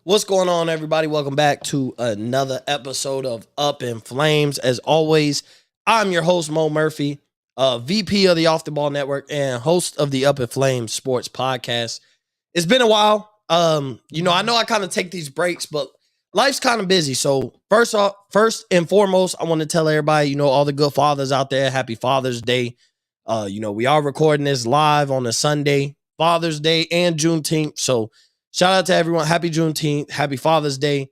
What's going on, everybody? Welcome back to another episode of Up in Flames. As always, I'm your host, Mo Murphy, VP of the Off the Ball Network and host of the Up in Flames Sports Podcast. It's been a while. I know I kind of take these breaks, but life's kind of busy. So first and foremost, I want to tell everybody, all the good fathers out there, happy Father's Day. We are recording this live on a Sunday, Father's Day and Juneteenth. So shout out to everyone. Happy Juneteenth. Happy Father's Day.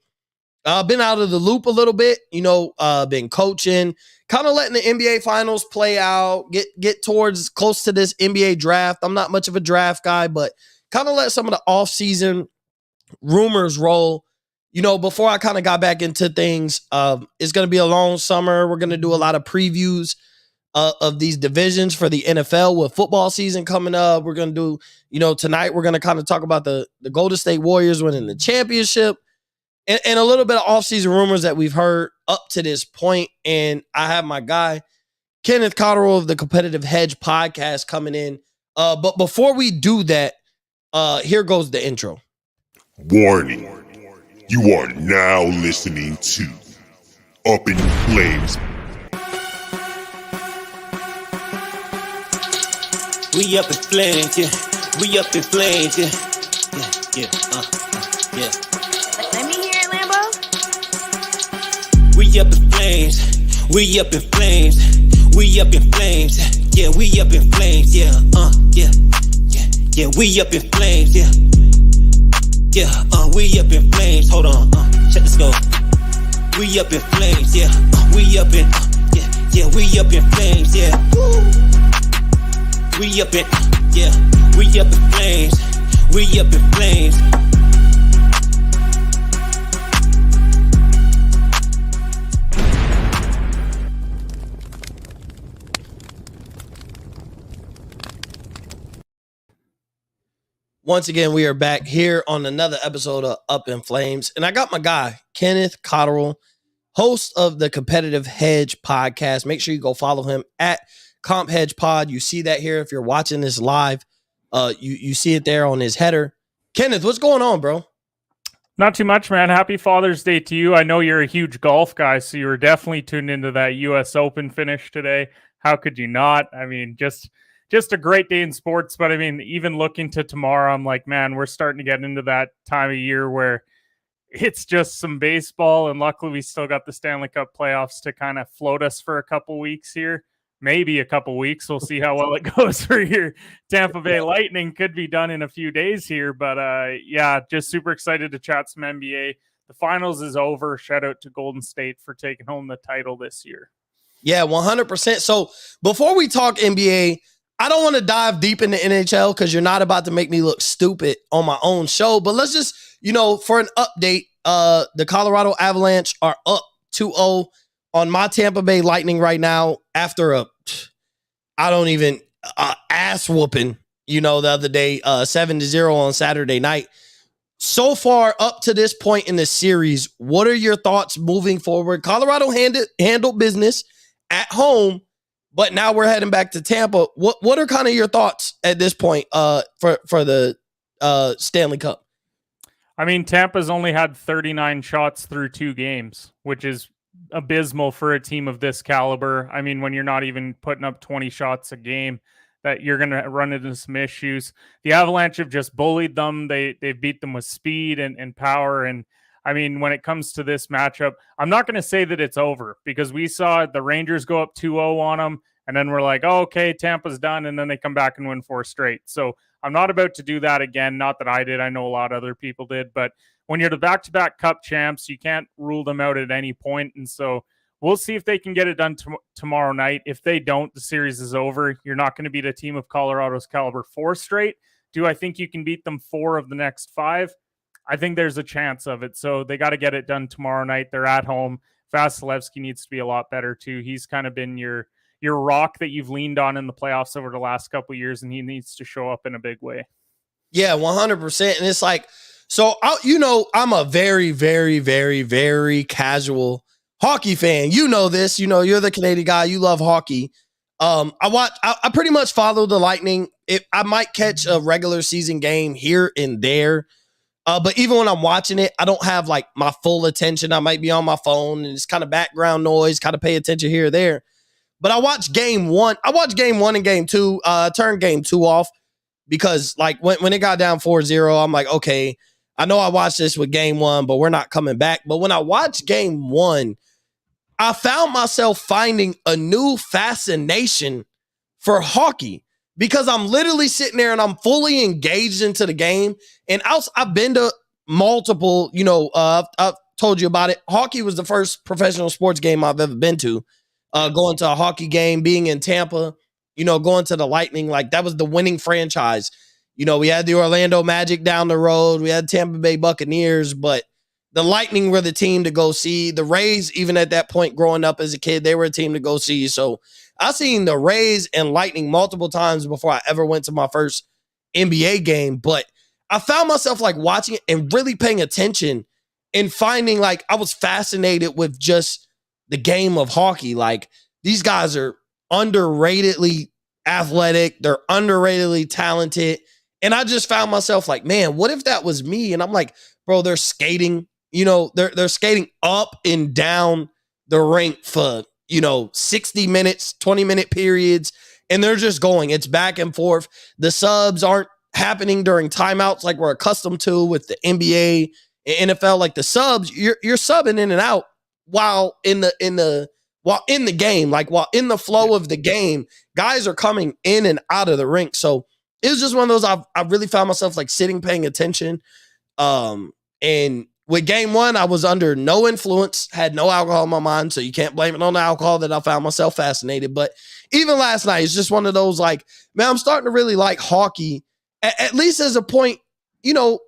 I've been out of the loop a little bit, been coaching, kind of letting the NBA finals play out, get towards close to this NBA draft. I'm not much of a draft guy, but kind of let some of the off-season rumors roll, before I kind of got back into things. It's going to be a long summer. We're going to do a lot of previews of these divisions for the NFL with football season coming up. We're going to do, tonight we're going to kind of talk about the Golden State Warriors winning the championship and a little bit of offseason rumors that we've heard up to this point. And I have my guy, Kenneth of the Competitive Hedge podcast coming in. But before we do that, here goes the intro. Warning, you are now listening to Up in Flames. We up in flames, yeah. We up in flames, yeah. Yeah. Let me hear it, Lambo. We up in flames. We up in flames. We up in flames. Yeah, we up in flames, yeah. Yeah. We up in flames, yeah. Yeah, we up in flames. Hold on, check this go. We up in flames, yeah. We up in, yeah. We up in flames, yeah. Woo. We up in, yeah, we up in flames, we up in flames. Once again, we are back here on another episode of Up in Flames. And I got my guy, Kenneth Cotterill, host of the Competitive Hedge podcast. Make sure you go follow him at Comp Hedge Pod. You see that here if you're watching this live. You see it there on his header. Kenneth, what's going on, bro? Not too much, man. Happy Father's Day to you. I know you're a huge golf guy, so you were definitely tuned into that U.S. Open finish today. How could you not? I mean, just a great day in sports. But I mean, even looking to tomorrow, I'm like, man, we're starting to get into that time of year where it's just some baseball. And luckily, we still got the Stanley Cup playoffs to kind of float us for a couple weeks here. Maybe a couple weeks. We'll see how well it goes for your Tampa Bay Lightning. Could be done in a few days here. But yeah, just super excited to chat some NBA. The finals is over. Shout out to Golden State for taking home the title this year. Yeah, 100%. So before we talk NBA, I don't want to dive deep into NHL because you're not about to make me look stupid on my own show. But let's just, for an update, the Colorado Avalanche are up 2-0 on my Tampa Bay Lightning right now after ass whooping, the other day, 7-0 on Saturday night. So far up to this point in the series, what are your thoughts moving forward? Colorado handled business at home, but now we're heading back to Tampa. What are kind of your thoughts at this point for the Stanley Cup? I mean, Tampa's only had 39 shots through 2 games, which is abysmal for a team of this caliber. I mean, when you're not even putting up 20 shots a game, that you're going to run into some issues. The Avalanche have just bullied them. They beat them with speed and power. And I mean, when it comes to this matchup, I'm not going to say that it's over because we saw the Rangers go up 2-0 on them. And then we're like, oh, okay, Tampa's done. And then they come back and win 4 straight. So I'm not about to do that again. Not that I did. I know a lot of other people did. But when you're the back-to-back Cup champs, you can't rule them out at any point. And so we'll see if they can get it done tomorrow night. If they don't, the series is over. You're not going to beat a team of Colorado's caliber 4 straight. Do I think you can beat them 4 of the next 5? I think there's a chance of it. So they got to get it done tomorrow night. They're at home. Vasilevsky needs to be a lot better too. He's kind of been your rock that you've leaned on in the playoffs over the last couple of years, and he needs to show up in a big way. Yeah, 100%. And it's like, so, I'm a very, very, very, very casual hockey fan. You know this. You're the Canadian guy. You love hockey. I pretty much follow the Lightning. I might catch a regular season game here and there. But even when I'm watching it, I don't have like my full attention. I might be on my phone and it's kind of background noise, kind of pay attention here or there. But I watched game one. I watched game one and game two. I turned game two off because like when it got down 4-0, I'm like, okay, I know I watched this with game one, but we're not coming back. But when I watched game one, I found myself finding a new fascination for hockey because I'm literally sitting there and I'm fully engaged into the game. And I've been to multiple, I've told you about it. Hockey was the first professional sports game I've ever been to. Going to a hockey game, being in Tampa, going to the Lightning, like that was the winning franchise. We had the Orlando Magic down the road. We had Tampa Bay Buccaneers, but the Lightning were the team to go see. The Rays, even at that point growing up as a kid, they were a team to go see. So I've seen the Rays and Lightning multiple times before I ever went to my first NBA game. But I found myself like watching it and really paying attention and finding like I was fascinated with just the game of hockey. Like these guys are underratedly athletic. They're underratedly talented. And I just found myself like, man, what if that was me? And I'm like, bro, they're skating, they're skating up and down the rink for, 60 minutes, 20-minute periods. And they're just going, it's back and forth. The subs aren't happening during timeouts like we're accustomed to with the NBA and NFL. Like the subs, you're subbing in and out while in the game, like while in the flow of the game, guys are coming in and out of the rink. So it was just one of those, I really found myself like sitting, paying attention. And with game one, I was under no influence, had no alcohol in my mind. So you can't blame it on the alcohol that I found myself fascinated. But even last night, it's just one of those like, man, I'm starting to really like hockey, at least as a point,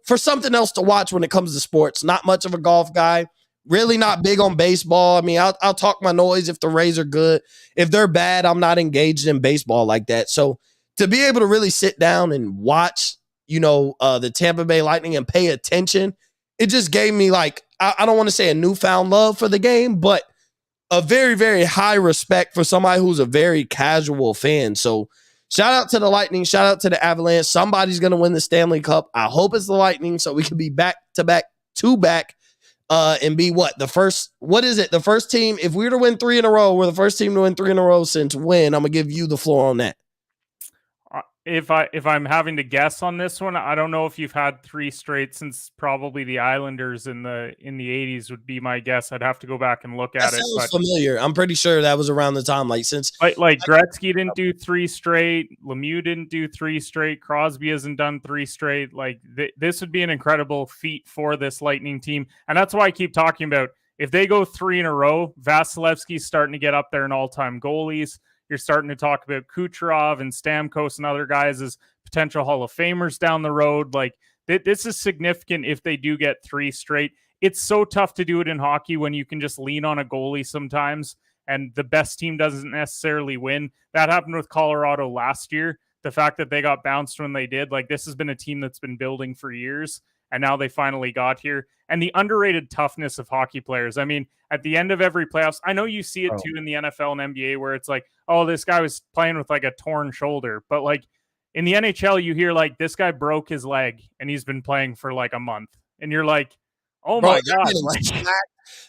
for something else to watch when it comes to sports. Not much of a golf guy. Really not big on baseball. I mean, I'll talk my noise if the Rays are good. If they're bad, I'm not engaged in baseball like that. So to be able to really sit down and watch, the Tampa Bay Lightning and pay attention, it just gave me like, I don't want to say a newfound love for the game, but a very, very high respect for somebody who's a very casual fan. So shout out to the Lightning. Shout out to the Avalanche. Somebody's going to win the Stanley Cup. I hope it's the Lightning so we can be back to back and be the first team. If we were to win 3 in a row, we're the first team to win 3 in a row since when? I'm going to give you the floor on that. If I'm having to guess on this one, I don't know if you've had 3 straight since probably the Islanders in the 80s would be my guess. I'd have to go back and look at it. Sounds familiar. I'm pretty sure that was around the time, like since like Gretzky didn't do 3 straight, Lemieux didn't do 3 straight, Crosby hasn't done 3 straight. Like this would be an incredible feat for this Lightning team, and that's why I keep talking about if they go 3 in a row, Vasilevsky's starting to get up there in all-time goalies. You're starting to talk about Kucherov and Stamkos and other guys as potential Hall of Famers down the road. Like this is significant if they do get 3 straight. It's so tough to do it in hockey when you can just lean on a goalie sometimes and the best team doesn't necessarily win. That happened with Colorado last year. The fact that they got bounced when they did, like this has been a team that's been building for years. And now they finally got here. And the underrated toughness of hockey players. I mean, at the end of every playoffs, I know you see it too in the NFL and NBA where it's like, oh, this guy was playing with like a torn shoulder. But like in the NHL, you hear like this guy broke his leg and he's been playing for like a month. And you're like, oh my God.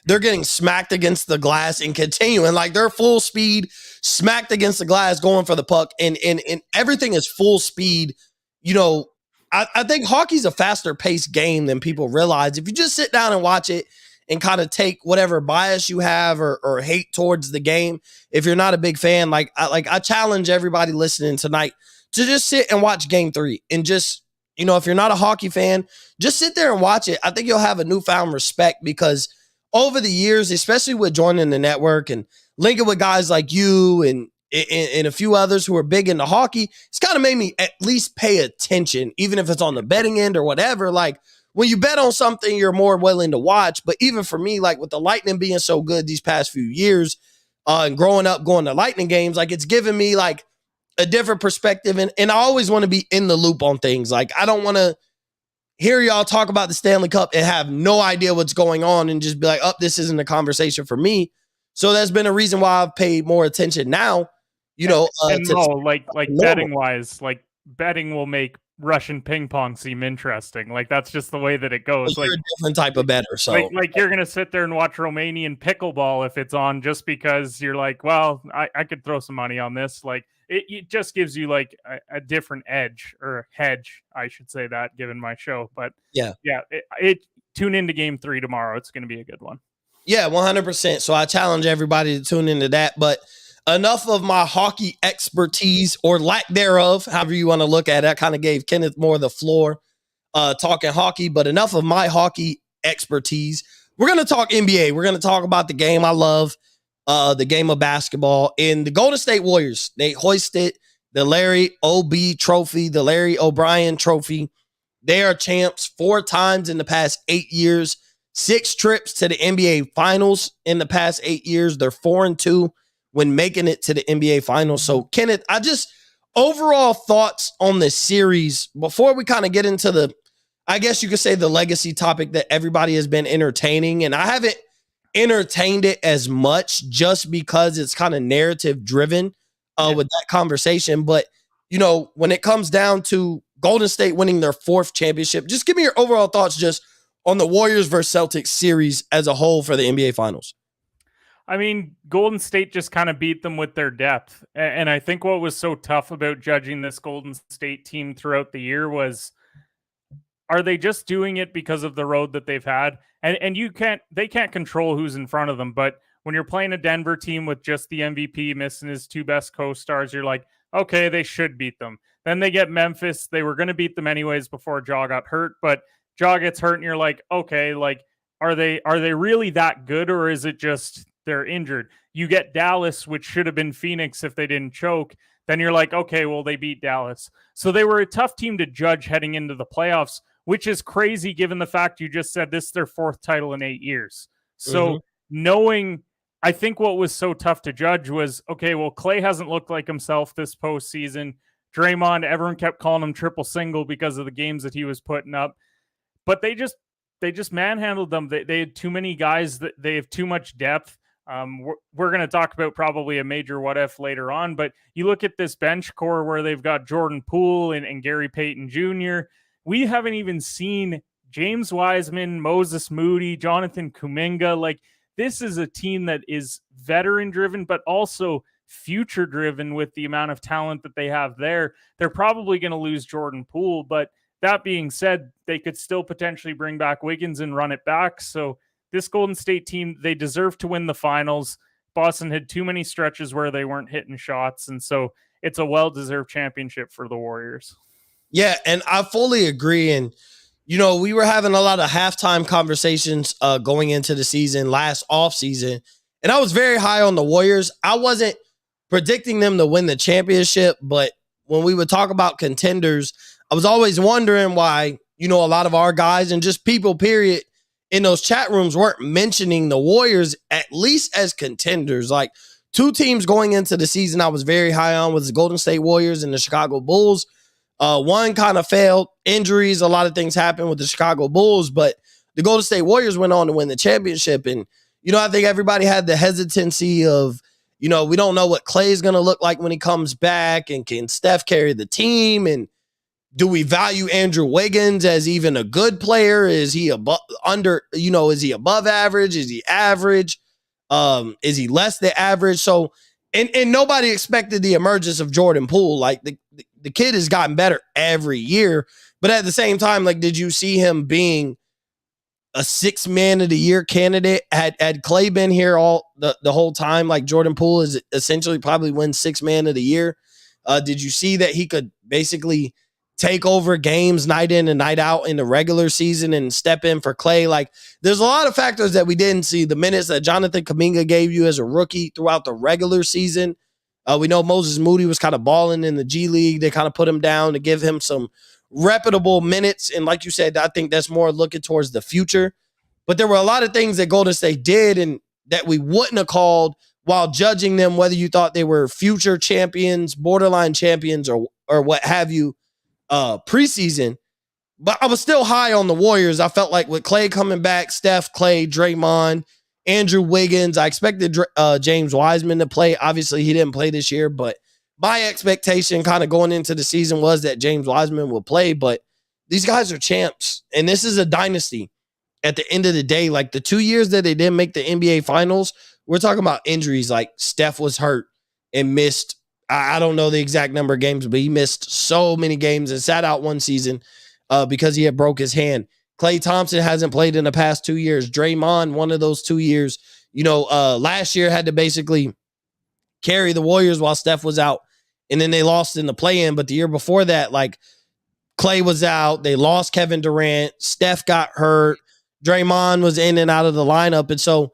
They're getting smacked against the glass and continuing like they're full speed, smacked against the glass, going for the puck. And everything is full speed, I think hockey's a faster paced game than people realize. If you just sit down and watch it and kind of take whatever bias you have or hate towards the game, if you're not a big fan, I challenge everybody listening tonight to just sit and watch game 3 and just, if you're not a hockey fan, just sit there and watch it. I think you'll have a newfound respect because over the years, especially with joining the network and linking with guys like you and a few others who are big into hockey, it's kind of made me at least pay attention, even if it's on the betting end or whatever. Like when you bet on something, you're more willing to watch. But even for me, like with the Lightning being so good these past few years and growing up, going to Lightning games, like it's given me like a different perspective. And I always want to be in the loop on things. Like I don't want to hear y'all talk about the Stanley Cup and have no idea what's going on and just be like, oh, this isn't a conversation for me. So that's been a reason why I've paid more attention now. Like betting wise, like betting will make Russian ping pong seem interesting. Like that's just the way that it goes. You're a different type of better. So Like you're gonna sit there and watch Romanian pickleball if it's on just because you're like, well, I could throw some money on this. Like it just gives you like a different edge or hedge, I should say that, given my show. But yeah, tune into game 3 tomorrow. It's gonna be a good one. Yeah, 100%. So I challenge everybody to tune into that. But enough of my hockey expertise or lack thereof, however you want to look at it. I kind of gave Kenneth more of the floor talking hockey, but enough of my hockey expertise. We're going to talk NBA. We're going to talk about the game I love, the game of basketball. And the Golden State Warriors, they hoisted the Larry O.B. trophy, the Larry O'Brien trophy. They are champs 4 times in the past 8 years. 6 trips to the NBA Finals in the past 8 years. They're 4-2 when making it to the NBA Finals. So, Kenneth, overall thoughts on this series before we kind of get into the, I guess you could say, the legacy topic that everybody has been entertaining. And I haven't entertained it as much just because it's kind of narrative driven with that conversation. But, when it comes down to Golden State winning their 4th championship, just give me your overall thoughts just on the Warriors versus Celtics series as a whole for the NBA Finals. I mean, Golden State just kind of beat them with their depth. And I think what was so tough about judging this Golden State team throughout the year was, are they just doing it because of the road that they've had? And they can't control who's in front of them. But when you're playing a Denver team with just the MVP missing his 2 best co-stars, you're like, okay, they should beat them. Then they get Memphis. They were going to beat them anyways before Ja got hurt, but Ja gets hurt and you're like, okay, like, are they really that good, or is it just they're injured? You get Dallas, which should have been Phoenix if they didn't choke. Then you're like, okay, well, they beat Dallas. So they were a tough team to judge heading into the playoffs, which is crazy given the fact you just said this is their 4th title in 8 years. So knowing, I think what was so tough to judge was, okay, well, Klay hasn't looked like himself this postseason. Draymond, everyone kept calling him triple single because of the games that he was putting up. But they just manhandled them. They had too many guys. That they have too much depth. We're going to talk about probably a major what if later on. But you look at this bench core where they've got Jordan Poole and Gary Payton Jr. We haven't even seen James Wiseman, Moses Moody, Jonathan Kuminga. Like, this is a team that is veteran driven, but also future driven with the amount of talent that they have there. They're probably going to lose Jordan Poole, but that being said, they could still potentially bring back Wiggins and run it back. So this Golden State team, they deserve to win the finals. Boston had too many stretches where they weren't hitting shots. And so it's a well-deserved championship for the Warriors. Yeah, and I fully agree. And, we were having a lot of halftime conversations going into the season, last offseason. And I was very high on the Warriors. I wasn't predicting them to win the championship, but when we would talk about contenders, I was always wondering why, a lot of our guys and just people, period, in those chat rooms weren't mentioning the Warriors at least as contenders. Like, 2 teams going into the season I was very high on was the Golden State Warriors and the Chicago Bulls. One kind of failed, injuries, a lot of things happened with the Chicago Bulls, but the Golden State Warriors went on to win the championship. And, I think everybody had the hesitancy of, we don't know what Klay is going to look like when he comes back, and can Steph carry the team, and do we value Andrew Wiggins as even a good player? Is he above average? Is he average? Is he less than average? So, and nobody expected the emergence of Jordan Poole. Like, the kid has gotten better every year, but at the same time, like, did you see him being a 6th man of the year candidate? Had Klay been here all the whole time, like Jordan Poole is essentially probably win 6th man of the year. Did you see that he could basically take over games night in and night out in the regular season and step in for Klay? Like, there's a lot of factors that we didn't see. The minutes that Jonathan Kuminga gave you as a rookie throughout the regular season. We know Moses Moody was kind of balling in the G League. They kind of put him down to give him some reputable minutes. And like you said, I think that's more looking towards the future. But there were a lot of things that Golden State did and that we wouldn't have called while judging them, whether you thought they were future champions, borderline champions, or what have you, preseason. But I was still high on the Warriors. I felt like with Klay coming back, Steph, Klay, Draymond, Andrew Wiggins, I expected James Wiseman to play. Obviously, he didn't play this year, but my expectation kind of going into the season was that James Wiseman will play, but these guys are champs, and this is a dynasty. At the end of the day, like the 2 years that they didn't make the NBA Finals, we're talking about injuries. Like Steph was hurt and missed, I don't know the exact number of games, but he missed so many games and sat out one season because he had broke his hand. Klay Thompson hasn't played in the past 2 years. Draymond, one of those 2 years, last year had to basically carry the Warriors while Steph was out, and then they lost in the play-in. But the year before that, like Klay was out, they lost Kevin Durant, Steph got hurt, Draymond was in and out of the lineup, and so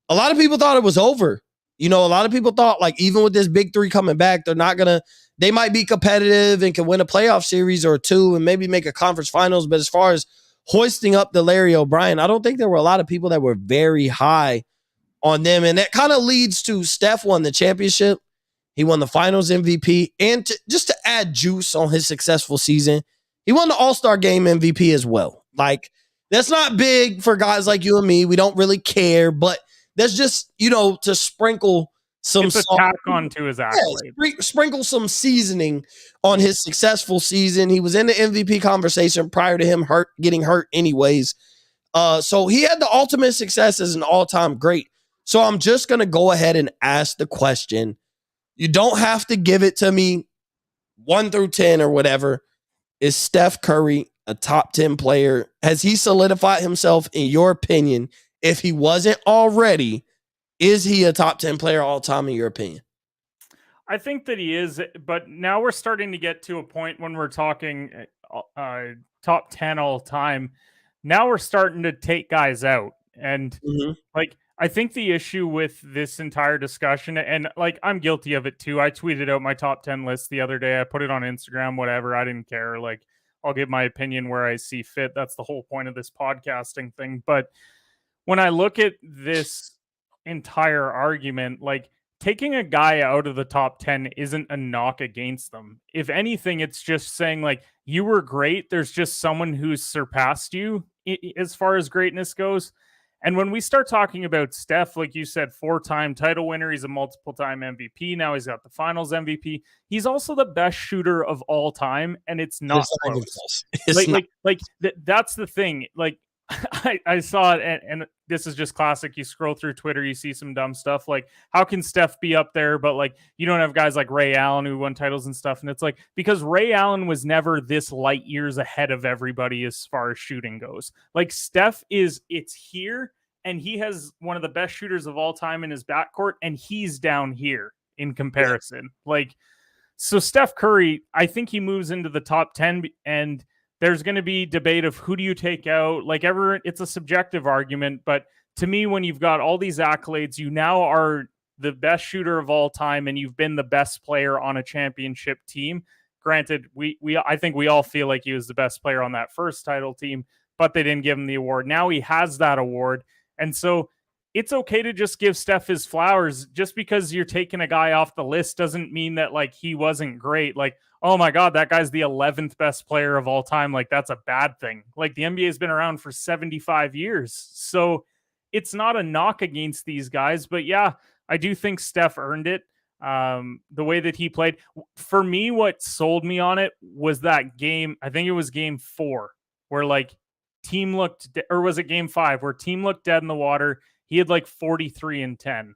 a lot of people thought it was over. A lot of people thought, like, even with this big three coming back, they might be competitive and can win a playoff series or two and maybe make a conference finals. But as far as hoisting up the Larry O'Brien, I don't think there were a lot of people that were very high on them. And that kind of leads to Steph won the championship. He won the finals MVP. And just to add juice on his successful season, he won the All-Star Game MVP as well. Like, that's not big for guys like you and me. We don't really care, but that's just, to sprinkle some it's a tack onto his accolade. Yeah, sprinkle some seasoning on his successful season. He was in the MVP conversation prior to him getting hurt anyways. So he had the ultimate success as an all-time great. So I'm just going to go ahead and ask the question. You don't have to give it to me 1 through 10 or whatever. Is Steph Curry a top 10 player? Has he solidified himself, in your opinion? If he wasn't already, is he a top 10 player all time, in your opinion? I think that he is, but now we're starting to get to a point when we're talking top 10 all time. Now we're starting to take guys out. And I think the issue with this entire discussion, and like I'm guilty of it too. I tweeted out my top 10 list the other day. I put it on Instagram, whatever. I didn't care. Like, I'll give my opinion where I see fit. That's the whole point of this podcasting thing. But when I look at this entire argument, like, taking a guy out of the top 10 isn't a knock against them. If anything, it's just saying, like, you were great. There's just someone who's surpassed you as far as greatness goes. And when we start talking about Steph, like you said, 4-time title winner, he's a multiple-time MVP. Now he's got the finals MVP. He's also the best shooter of all time, and it's not close. That's the thing. Like, I saw it, and this is just classic. You scroll through Twitter, you see some dumb stuff. Like, how can Steph be up there, but like you don't have guys like Ray Allen who won titles and stuff? And it's like, because Ray Allen was never this light years ahead of everybody as far as shooting goes. Like, Steph it's here, and he has one of the best shooters of all time in his backcourt, and he's down here in comparison. Yeah. Like, so Steph Curry, I think he moves into the top 10, and there's going to be debate of who do you take out. Like, it's a subjective argument, but to me, when you've got all these accolades, you now are the best shooter of all time, and you've been the best player on a championship team. Granted, I think we all feel like he was the best player on that first title team, but they didn't give him the award. Now he has that award, and so it's okay to just give Steph his flowers. Just because you're taking a guy off the list doesn't mean that, like, he wasn't great. Like, oh my God, that guy's the 11th best player of all time. Like, that's a bad thing. Like, the NBA has been around for 75 years. So it's not a knock against these guys, but yeah, I do think Steph earned it. The way that he played, for me, what sold me on it was that game. I think it was game 4 where, like, team looked, or was it game 5 where team looked dead in the water? He had like 43 and 10. I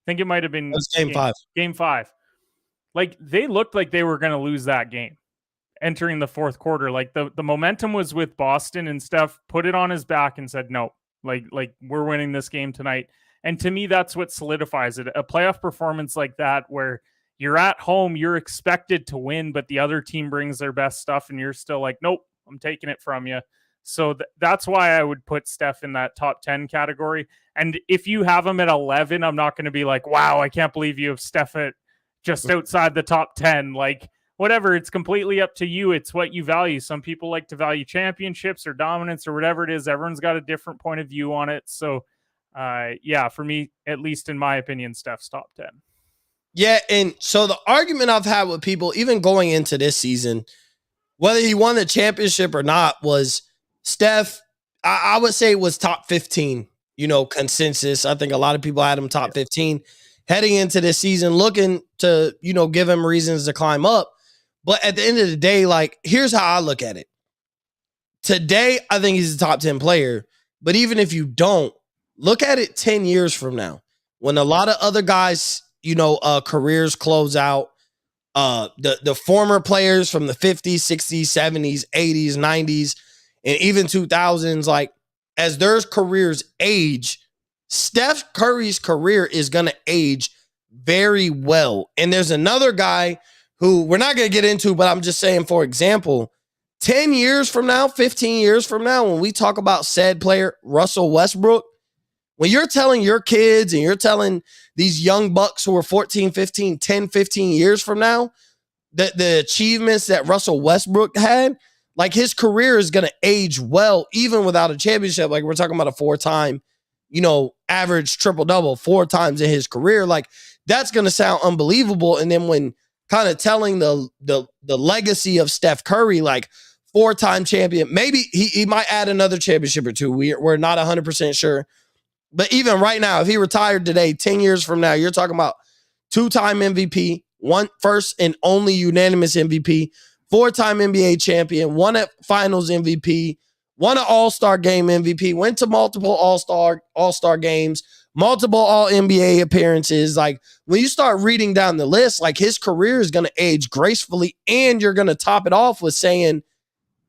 think it might have been game 5. Game 5. Like, they looked like they were going to lose that game entering the fourth quarter. Like, the momentum was with Boston, and Steph put it on his back and said, no, like we're winning this game tonight. And to me, that's what solidifies it. A playoff performance like that, where you're at home, you're expected to win, but the other team brings their best stuff, and you're still like, nope, I'm taking it from you. So that's why I would put Steph in that top 10 category. And if you have him at 11, I'm not going to be like, wow, I can't believe you have Steph at just outside the top 10. Like, whatever, it's completely up to you. It's what you value. Some people like to value championships or dominance or whatever it is. Everyone's got a different point of view on it. So, yeah, for me, at least in my opinion, Steph's top 10. Yeah, and so the argument I've had with people, even going into this season, whether he won the championship or not, was Steph, I would say, was top 15, consensus. I think a lot of people had him top 15. heading into this season, looking to, give him reasons to climb up. But at the end of the day, like, here's how I look at it. Today, I think he's a top 10 player. But even if you don't, look at it 10 years from now, when a lot of other guys, careers close out. The former players from the 50s, 60s, 70s, 80s, 90s, and even 2000s, like, as their careers age, Steph Curry's career is going to age very well. And there's another guy who we're not going to get into, but I'm just saying, for example, 10 years from now, 15 years from now, when we talk about said player, Russell Westbrook, when you're telling your kids and you're telling these young bucks who are 14, 15, 10, 15 years from now, that the achievements that Russell Westbrook had, like, his career is going to age well, even without a championship. Like, we're talking about a 4-time, average triple-double 4 times in his career. Like, that's going to sound unbelievable. And then when kind of telling the legacy of Steph Curry, like, 4-time champion, maybe he might add another championship or two. We're not 100% sure. But even right now, if he retired today, 10 years from now, you're talking about 2-time MVP, first and only unanimous MVP, 4-time NBA champion, won a finals MVP, won an all-star game MVP, went to multiple all-star games, multiple all-NBA appearances. Like, when you start reading down the list, like, his career is going to age gracefully, and you're going to top it off with saying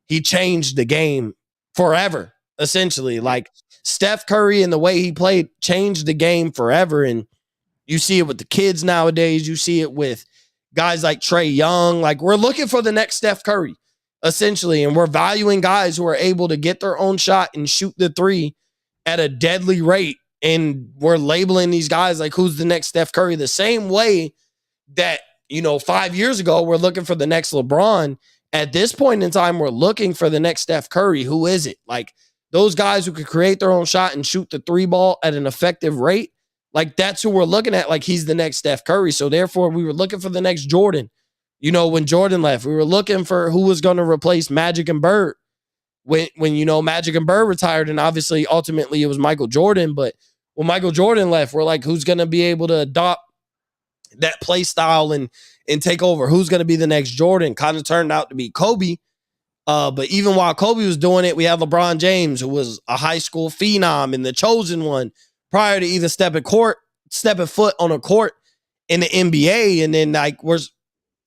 he changed the game forever, essentially. Like, Steph Curry and the way he played changed the game forever. And you see it with the kids nowadays. You see it with guys like Trae Young. Like, we're looking for the next Steph Curry, essentially. And we're valuing guys who are able to get their own shot and shoot the three at a deadly rate. And we're labeling these guys like, who's the next Steph Curry? The same way that, 5 years ago, we're looking for the next LeBron. At this point in time, we're looking for the next Steph Curry. Who is it? Like, those guys who could create their own shot and shoot the 3 ball at an effective rate, like, that's who we're looking at. Like, he's the next Steph Curry. So therefore, we were looking for the next Jordan. When Jordan left, we were looking for who was going to replace Magic and Bird. When Magic and Bird retired, and obviously ultimately it was Michael Jordan. But when Michael Jordan left, we're like, who's going to be able to adopt that play style and take over? Who's going to be the next Jordan? Kind of turned out to be Kobe. But even while Kobe was doing it, we have LeBron James, who was a high school phenom and the chosen one prior to either stepping foot on a court in the NBA. And then, like,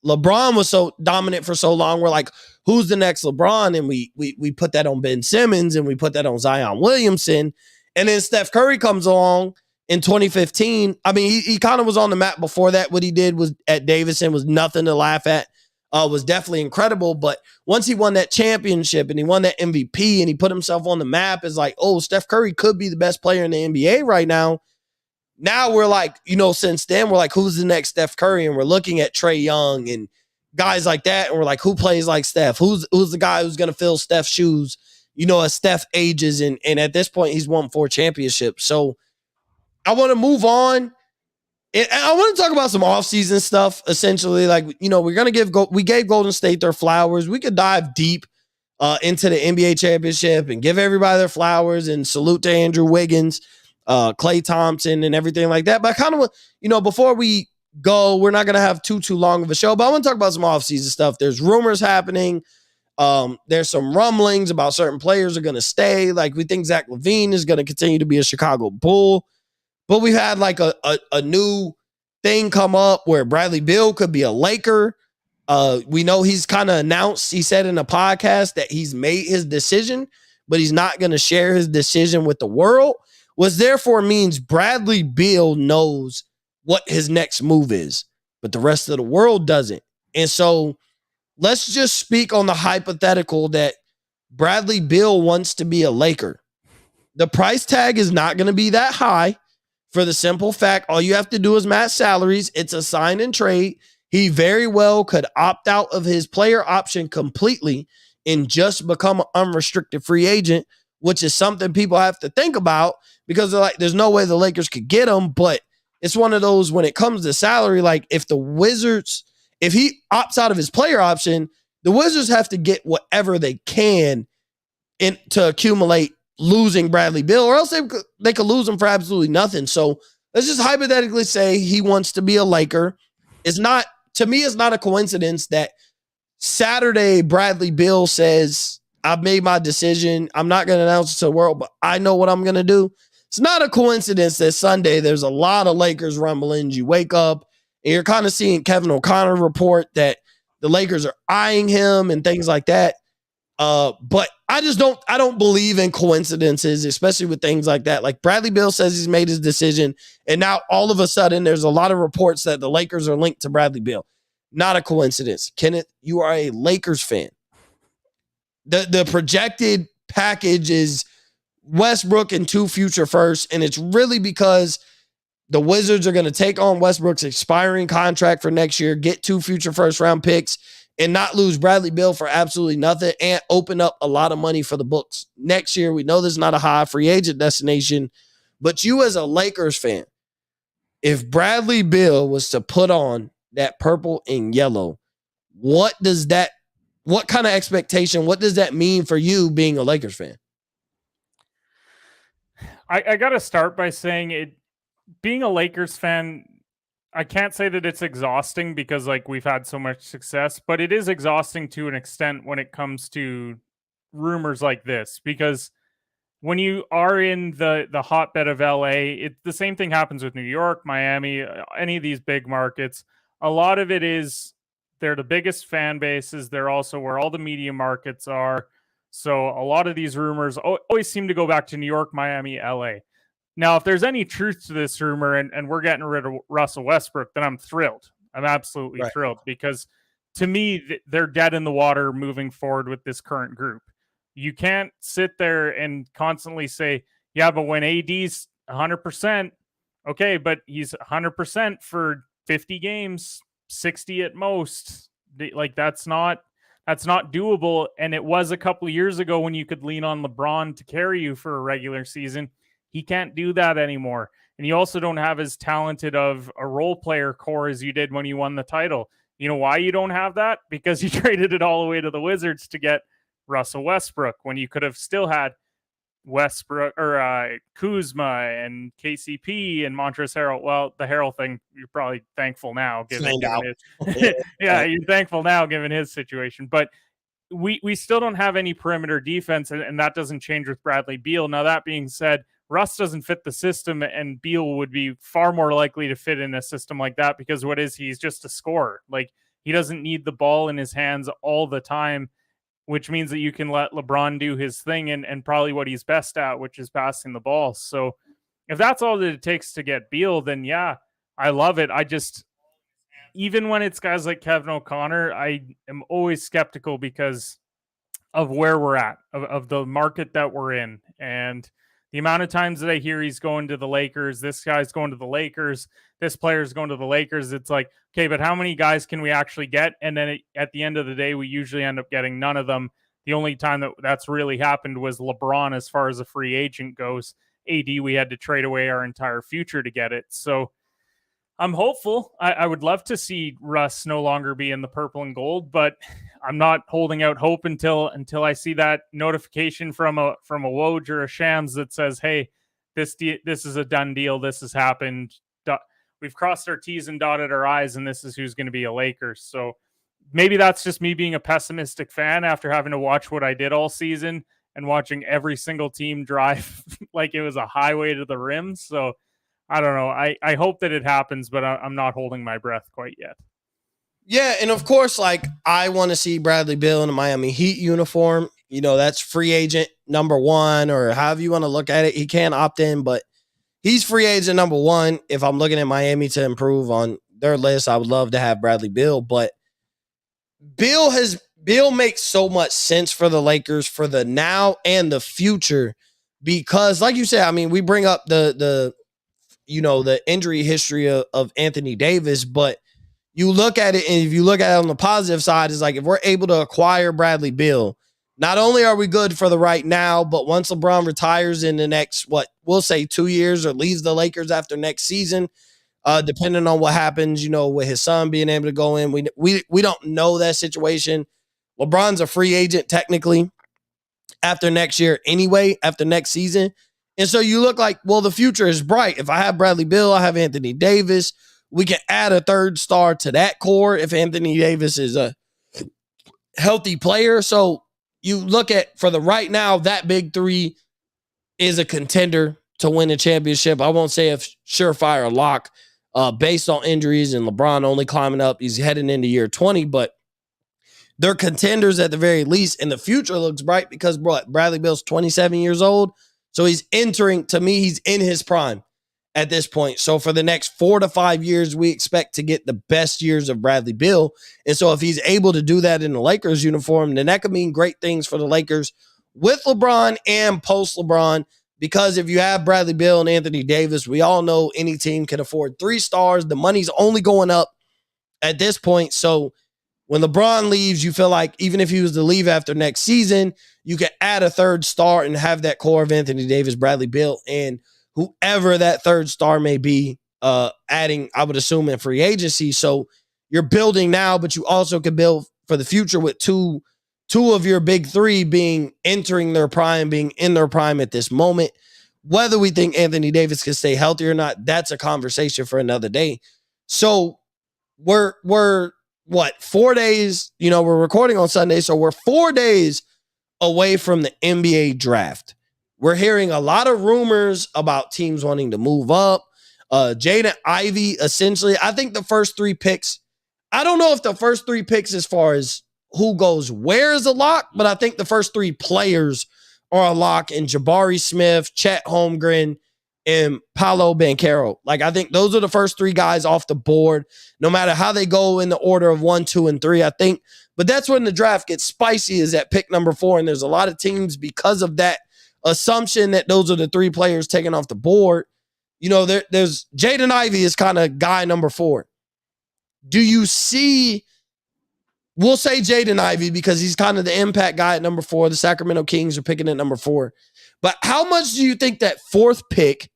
LeBron was so dominant for so long, we're like, who's the next LeBron? And we put that on Ben Simmons, and we put that on Zion Williamson. And then Steph Curry comes along in 2015. I mean, he kind of was on the map before that. What he did was at Davidson was nothing to laugh at. Was definitely incredible. But once he won that championship and he won that MVP and he put himself on the map, it's like, oh, Steph Curry could be the best player in the NBA right now. Now we're like, since then, we're like, who's the next Steph Curry? And we're looking at Trae Young and guys like that. And we're like, who plays like Steph? Who's the guy who's going to fill Steph's shoes, as Steph ages? And at this point, he's won 4 championships. So I want to move on. And I want to talk about some offseason stuff, essentially. Like, we're going to we gave Golden State their flowers. We could dive deep into the NBA championship and give everybody their flowers and salute to Andrew Wiggins, Klay Thompson, and everything like that. But I kind of, before we go, we're not going to have too long of a show, but I want to talk about some offseason stuff. There's rumors happening. There's some rumblings about certain players are going to stay. Like, we think Zach LaVine is going to continue to be a Chicago Bull. But we've had like a new thing come up where Bradley Beal could be a Laker. We know he's kind of announced, he said in a podcast that he's made his decision, but he's not going to share his decision with the world, which therefore means Bradley Beal knows what his next move is, but the rest of the world doesn't. And so let's just speak on the hypothetical that Bradley Beal wants to be a Laker. The price tag is not going to be that high. For the simple fact, all you have to do is match salaries. It's a sign and trade. He very well could opt out of his player option completely and just become an unrestricted free agent, which is something people have to think about because they're like, there's no way the Lakers could get him. But it's one of those, when it comes to salary, like if he opts out of his player option, the Wizards have to get whatever they can to accumulate losing Bradley Beal, or else they could lose him for absolutely nothing. So let's just hypothetically say he wants to be a Laker. It's not, to me, it's not a coincidence that Saturday Bradley Beal says, I've made my decision. I'm not going to announce it to the world, but I know what I'm going to do. It's not a coincidence that Sunday there's a lot of Lakers rumblings. You wake up and you're kind of seeing Kevin O'Connor report that the Lakers are eyeing him and things like that. But I don't believe in coincidences, especially with things like that. Like Bradley Beal says he's made his decision, and now all of a sudden there's a lot of reports that the Lakers are linked to Bradley Beal. Not a coincidence. Kenneth, you are a Lakers fan. The projected package is Westbrook and 2 future firsts, and it's really because the Wizards are going to take on Westbrook's expiring contract for next year, get 2 future first round picks, and not lose Bradley Beal for absolutely nothing, and open up a lot of money for the books. Next year, we know there's not a high free agent destination, but you as a Lakers fan, if Bradley Beal was to put on that purple and yellow, what kind of expectation, what does that mean for you being a Lakers fan? I got to start by saying being a Lakers fan, I can't say that it's exhausting because like we've had so much success, but it is exhausting to an extent when it comes to rumors like this, because when you are in the hotbed of LA, the same thing happens with New York, Miami, any of these big markets. A lot of it is they're the biggest fan bases. They're also where all the media markets are. So a lot of these rumors always seem to go back to New York, Miami, LA. Now, if there's any truth to this rumor and we're getting rid of Russell Westbrook, then I'm thrilled. I'm absolutely thrilled, because to me, they're dead in the water moving forward with this current group. You can't sit there and constantly say, yeah, but when AD's 100%, okay, but he's 100% for 50 games, 60 at most. Like that's not doable. And it was a couple of years ago when you could lean on LeBron to carry you for a regular season. He can't do that anymore. And you also don't have as talented of a role player core as you did when you won the title. You know why you don't have that? Because you traded it all the way to the Wizards to get Russell Westbrook when you could have still had Westbrook or Kuzma and KCP and Montrezl Harrell. Well, the Harrell thing, you're probably thankful now, given his, yeah, you're thankful now given his situation. But we still don't have any perimeter defense, and that doesn't change with Bradley Beal. Now, that being said, Russ doesn't fit the system, and Beal would be far more likely to fit in a system like that, because he's just a scorer. Like, he doesn't need the ball in his hands all the time, which means that you can let LeBron do his thing and probably what he's best at, which is passing the ball. So if that's all that it takes to get Beal, then yeah, I love it. Even when it's guys like Kevin O'Connor, I am always skeptical because of where we're at, of the market that we're in. And the amount of times that I hear he's going to the Lakers, this guy's going to the Lakers, this player's going to the Lakers, it's like, okay, but how many guys can we actually get? And then at the end of the day, we usually end up getting none of them. The only time that's really happened was LeBron as far as a free agent goes. AD, we had to trade away our entire future to get it. So I'm hopeful. I would love to see Russ no longer be in the purple and gold, but I'm not holding out hope until I see that notification from a Woj or a Shams that says, "Hey, this is a done deal. This has happened. We've crossed our T's and dotted our I's, and this is who's going to be a Lakers." So maybe that's just me being a pessimistic fan after having to watch what I did all season and watching every single team drive like it was a highway to the rim. So I don't know. I hope that it happens, but I'm not holding my breath quite yet. Yeah, and of course, like, I want to see Bradley Beal in a Miami Heat uniform. You know, that's free agent number 1, or however you want to look at it. He can't opt in, but he's free agent number 1. If I'm looking at Miami to improve on their list, I would love to have Bradley Beal. But Beal makes so much sense for the Lakers for the now and the future, because, like you said, I mean, we bring up the injury history of Anthony Davis, but you look at it, and if you look at it on the positive side, it's like, if we're able to acquire Bradley Beal, not only are we good for the right now, but once LeBron retires in the next, we'll say 2 years, or leaves the Lakers after next season, depending on what happens, with his son being able to go in, we don't know that situation. LeBron's a free agent technically after next year anyway, after next season. And so you look like, well, the future is bright. If I have Bradley Beal, I have Anthony Davis. We can add a third star to that core if Anthony Davis is a healthy player. So you look at, for the right now, that big three is a contender to win a championship. I won't say a surefire lock based on injuries and LeBron only climbing up. He's heading into year 20, but they're contenders at the very least. And the future looks bright because Bradley Beal's 27 years old. So he's entering, to me, he's in his prime at this point. So for the next 4 to 5 years, we expect to get the best years of Bradley Beal. And so if he's able to do that in the Lakers uniform, then that could mean great things for the Lakers with LeBron and post LeBron. Because if you have Bradley Beal and Anthony Davis, we all know any team can afford 3 stars. The money's only going up at this point. So when LeBron leaves, you feel like even if he was to leave after next season, you can add a third star and have that core of Anthony Davis, Bradley Beal, and whoever that third star may be, adding, I would assume, in free agency. So you're building now, but you also can build for the future with two of your big three being entering their prime, being in their prime at this moment. Whether we think Anthony Davis can stay healthy or not, that's a conversation for another day. So we're 4 days, we're recording on Sunday. So we're 4 days away from the NBA draft. We're hearing a lot of rumors about teams wanting to move up. Jaden Ivey, essentially, I think the first 3 picks, I don't know if the first 3 picks as far as who goes where is a lock, but I think the first 3 players are a lock in Jabari Smith, Chet Holmgren, and Paolo Banchero. Like, I think those are the first 3 guys off the board, no matter how they go in the order of 1, 2, and 3, I think. But that's when the draft gets spicy, is at pick number 4. And there's a lot of teams, because of that assumption that those are the 3 players taken off the board. There's Jaden Ivey is kind of guy number 4. Do you see, we'll say Jaden Ivey because he's kind of the impact guy at number 4. The Sacramento Kings are picking at number 4. But how much do you think that 4th pick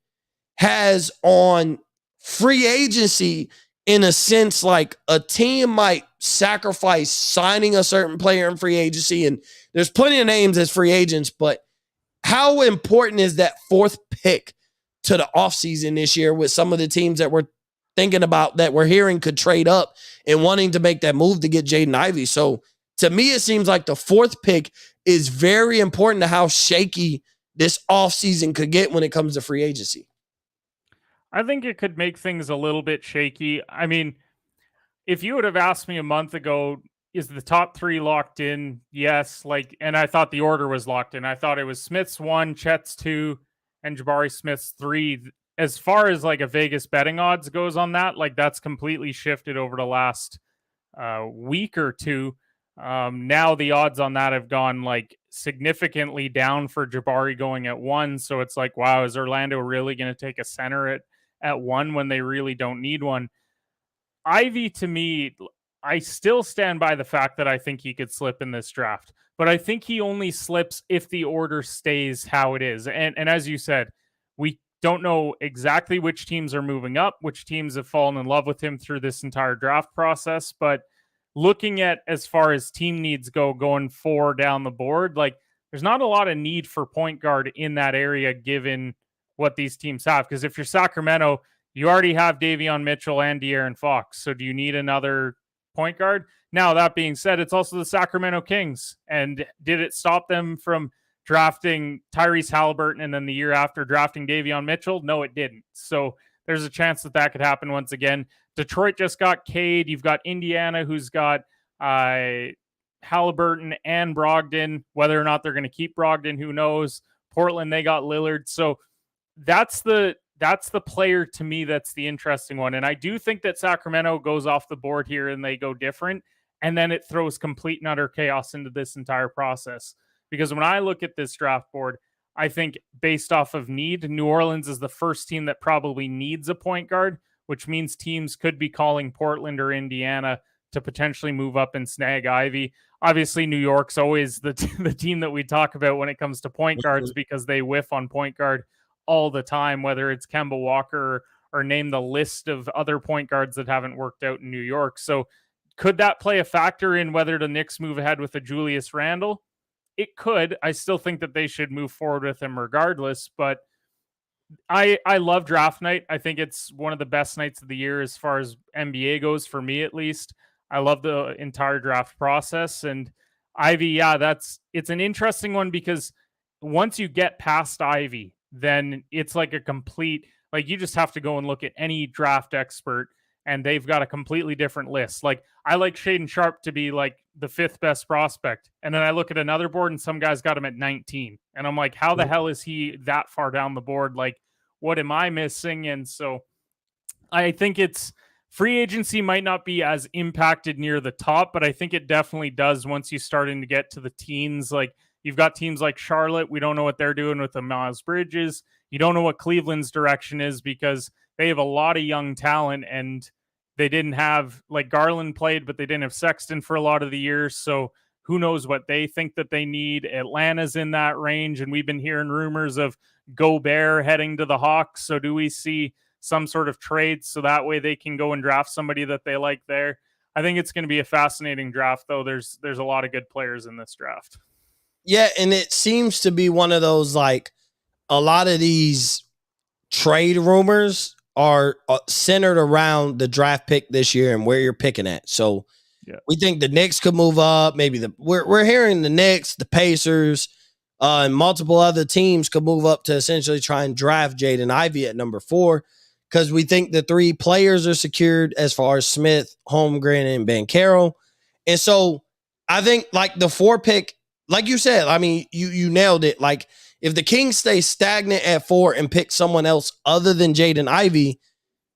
has on free agency, in a sense, like a team might sacrifice signing a certain player in free agency? And there's plenty of names as free agents, but how important is that 4th pick to the offseason this year with some of the teams that we're thinking about, that we're hearing could trade up and wanting to make that move to get Jaden Ivey? So to me, it seems like the 4th pick is very important to how shaky this offseason could get when it comes to free agency. I think it could make things a little bit shaky. I mean, if you would have asked me a month ago, is the top 3 locked in? Yes. And I thought the order was locked in. I thought it was Smith's 1, Chet's 2, and Jabari Smith's 3. As far as like a Vegas betting odds goes on that, that's completely shifted over the last week or 2. Now the odds on that have gone significantly down for Jabari going at 1. So it's like, wow, is Orlando really going to take a center at 1 when they really don't need one? Ivy, to me, I still stand by the fact that I think he could slip in this draft, but I think he only slips if the order stays how it is. And as you said, we don't know exactly which teams are moving up, which teams have fallen in love with him through this entire draft process. But looking at as far as team needs go, going 4 down the board, there's not a lot of need for point guard in that area given what these teams have. Because if you're Sacramento, you already have Davion Mitchell and De'Aaron Fox. So do you need another point guard? Now, that being said, it's also the Sacramento Kings. And did it stop them from drafting Tyrese Halliburton and then the year after drafting Davion Mitchell? No, it didn't. So there's a chance that could happen once again. Detroit just got Cade. You've got Indiana, who's got Halliburton and Brogdon. Whether or not they're going to keep Brogdon, who knows? Portland, they got Lillard. So that's the player to me that's the interesting one. And I do think that Sacramento goes off the board here and they go different. And then it throws complete and utter chaos into this entire process. Because when I look at this draft board, I think based off of need, New Orleans is the first team that probably needs a point guard, which means teams could be calling Portland or Indiana to potentially move up and snag Ivy. Obviously, New York's always the team that we talk about when it comes to point guards because they whiff on point guard all the time, whether it's Kemba Walker or name the list of other point guards that haven't worked out in New York. So could that play a factor in whether the Knicks move ahead with a Julius Randle? It could. I still think that they should move forward with him regardless, but I love draft night. I think it's one of the best nights of the year as far as NBA goes, for me at least. I love the entire draft process. And Ivy, yeah, it's an interesting one because once you get past Ivy, then it's like a complete, like, you just have to go and look at any draft expert and they've got a completely different list. Like, I like Shaden Sharp to be like the fifth best prospect. And then I look at another board and some guy's got him at 19. And I'm like, how the hell is he that far down the board? Like, what am I missing? And so I think it's free agency might not be as impacted near the top, but I think it definitely does once you starting to get to the teens. Like, you've got teams like Charlotte. We don't know what they're doing with the Miles Bridges. You don't know what Cleveland's direction is because they have a lot of young talent and they didn't have, like, Garland played, but they didn't have Sexton for a lot of the years. So who knows what they think that they need. Atlanta's in that range, and we've been hearing rumors of Gobert heading to the Hawks. So do we see some sort of trade so that way they can go and draft somebody that they like there? I think it's going to be a fascinating draft, though. There's a lot of good players in this draft. Yeah, and it seems to be one of those, like, a lot of these trade rumors are centered around the draft pick this year and where you're picking at. So we think the Knicks could move up. Maybe we're hearing the Knicks, the Pacers, and multiple other teams could move up to essentially try and draft Jaden Ivey at number 4 because we think the 3 players are secured as far as Smith, Holmgren, and Banchero. And so I think, like, the 4 pick, like you said, I mean, you nailed it. Like, if the Kings stay stagnant at 4 and pick someone else other than Jaden Ivey,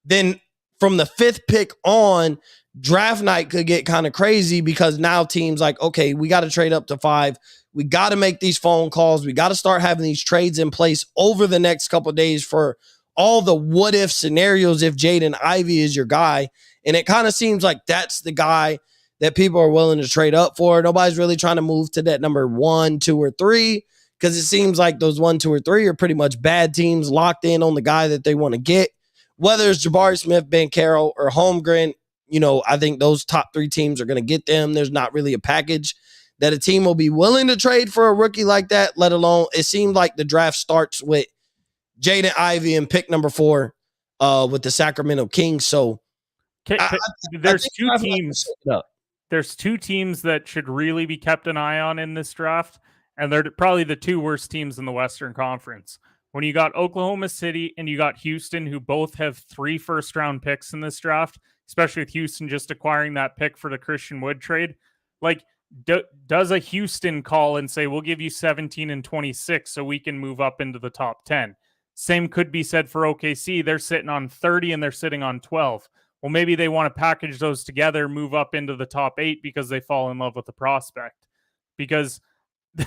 then from the 5th pick on, draft night could get kind of crazy because now teams like, okay, we got to trade up to 5. We got to make these phone calls. We got to start having these trades in place over the next couple of days for all the what if scenarios if Jaden Ivey is your guy. And it kind of seems like that's the guy that people are willing to trade up for. Nobody's really trying to move to that number 1, 2, or 3 because it seems like those 1, 2, or 3 are pretty much bad teams locked in on the guy that they want to get. Whether it's Jabari Smith, Banchero, or Holmgren, I think those top 3 teams are going to get them. There's not really a package that a team will be willing to trade for a rookie like that, let alone it seemed like the draft starts with Jaden Ivey and pick number 4 with the Sacramento Kings. So there's 2 teams. There's 2 teams that should really be kept an eye on in this draft, and they're probably the 2 worst teams in the Western Conference. When you got Oklahoma City and you got Houston, who both have 3 first-round picks in this draft, especially with Houston just acquiring that pick for the Christian Wood trade. Like, does a Houston call and say, we'll give you 17 and 26 so we can move up into the top 10? Same could be said for OKC. They're sitting on 30 and they're sitting on 12. Well, maybe they want to package those together, move up into the top 8 because they fall in love with the prospect. Because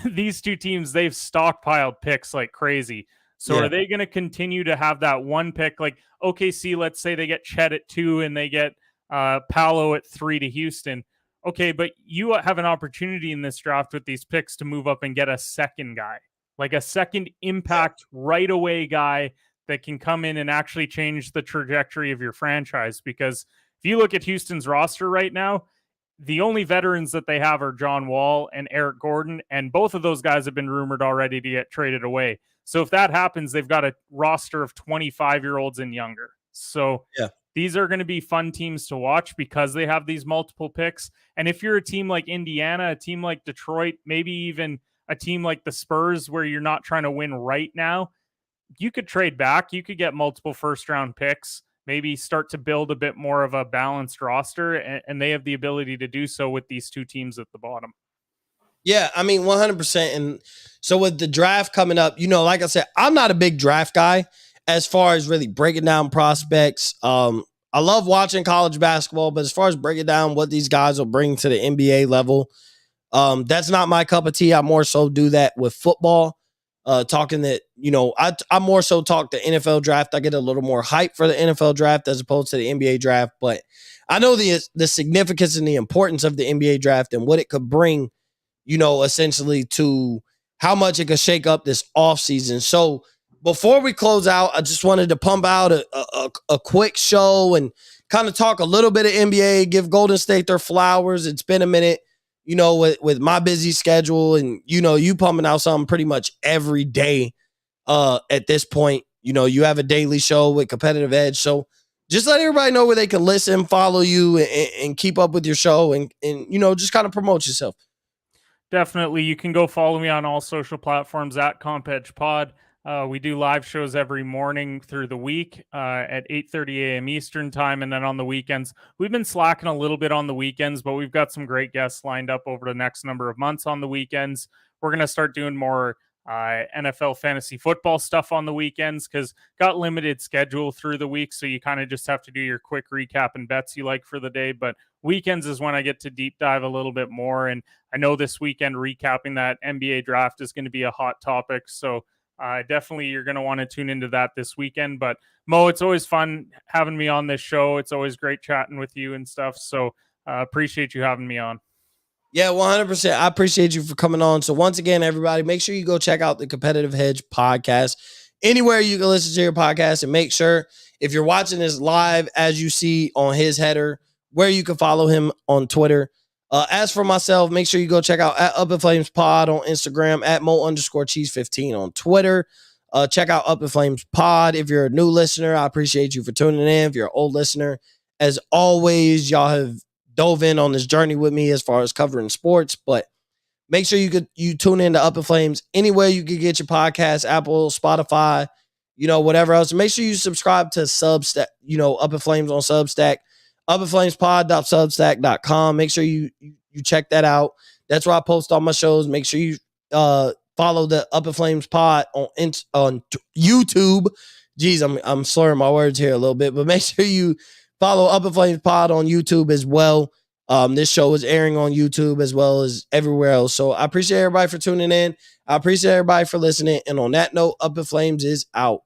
these 2 teams, they've stockpiled picks like crazy. So are they going to continue to have that 1 pick? Like OKC, let's say they get Chet at 2 and they get Paolo at 3 to Houston. Okay, but you have an opportunity in this draft with these picks to move up and get a second guy, like a second impact right away guy that can come in and actually change the trajectory of your franchise. Because if you look at Houston's roster right now, the only veterans that they have are John Wall and Eric Gordon, and both of those guys have been rumored already to get traded away. So if that happens, they've got a roster of 25-year-olds and younger. So these are going to be fun teams to watch because they have these multiple picks. And if you're a team like Indiana, a team like Detroit, maybe even a team like the Spurs where you're not trying to win right now, you could trade back. You could get multiple first-round picks, maybe start to build a bit more of a balanced roster, and they have the ability to do so with these 2 teams at the bottom. Yeah, I mean, 100%. And so with the draft coming up, like I said, I'm not a big draft guy as far as really breaking down prospects. I love watching college basketball, but as far as breaking down what these guys will bring to the NBA level, that's not my cup of tea. I more so do that with football. Talking that, I more so talk the NFL draft. I get a little more hype for the NFL draft as opposed to the NBA draft. But I know the significance and the importance of the NBA draft and what it could bring, essentially to how much it could shake up this offseason. So before we close out, I just wanted to pump out a quick show and kind of talk a little bit of NBA, give Golden State their flowers. It's been a minute, with my busy schedule and, you pumping out something pretty much every day at this point. You have a daily show with Competitive Edge. So just let everybody know where they can listen, follow you, and keep up with your show and just kind of promote yourself. Definitely. You can go follow me on all social platforms at CompEdgePod. We do live shows every morning through the week at 8:30 a.m. Eastern time. And then on the weekends, we've been slacking a little bit on the weekends, but we've got some great guests lined up over the next number of months on the weekends. We're going to start doing more NFL fantasy football stuff on the weekends because got limited schedule through the week. So you kind of just have to do your quick recap and bets you like for the day. But weekends is when I get to deep dive a little bit more. And I know this weekend recapping that NBA draft is going to be a hot topic. So definitely you're going to want to tune into that this weekend. But Mo, it's always fun having me on this show. It's always great chatting with you and stuff. So appreciate you having me on. Yeah, 100%. I appreciate you for coming on. So once again, everybody, make sure you go check out the Competitive Hedge podcast anywhere you can listen to your podcast, and make sure if you're watching this live, as you see on his header, where you can follow him on Twitter. As for myself, make sure you go check out at Up in Flames Pod on Instagram, at Mo_Cheese15 on Twitter. Check out Up in Flames Pod. If you're a new listener, I appreciate you for tuning in. If you're an old listener, as always, y'all have dove in on this journey with me as far as covering sports, but make sure you tune in to Up in Flames anywhere you can get your podcast, Apple, Spotify, whatever else. Make sure you subscribe to Substack, Up in Flames on Substack, upinflamespod.substack.com. Make sure you check that out. That's where I post all my shows. Make sure you follow the Up in Flames Pod on YouTube. Geez, I'm slurring my words here a little bit, but make sure you follow Up in Flames Pod on YouTube as well. This show is airing on YouTube as well as everywhere else. So I appreciate everybody for tuning in. I appreciate everybody for listening. And on that note, Up in Flames is out.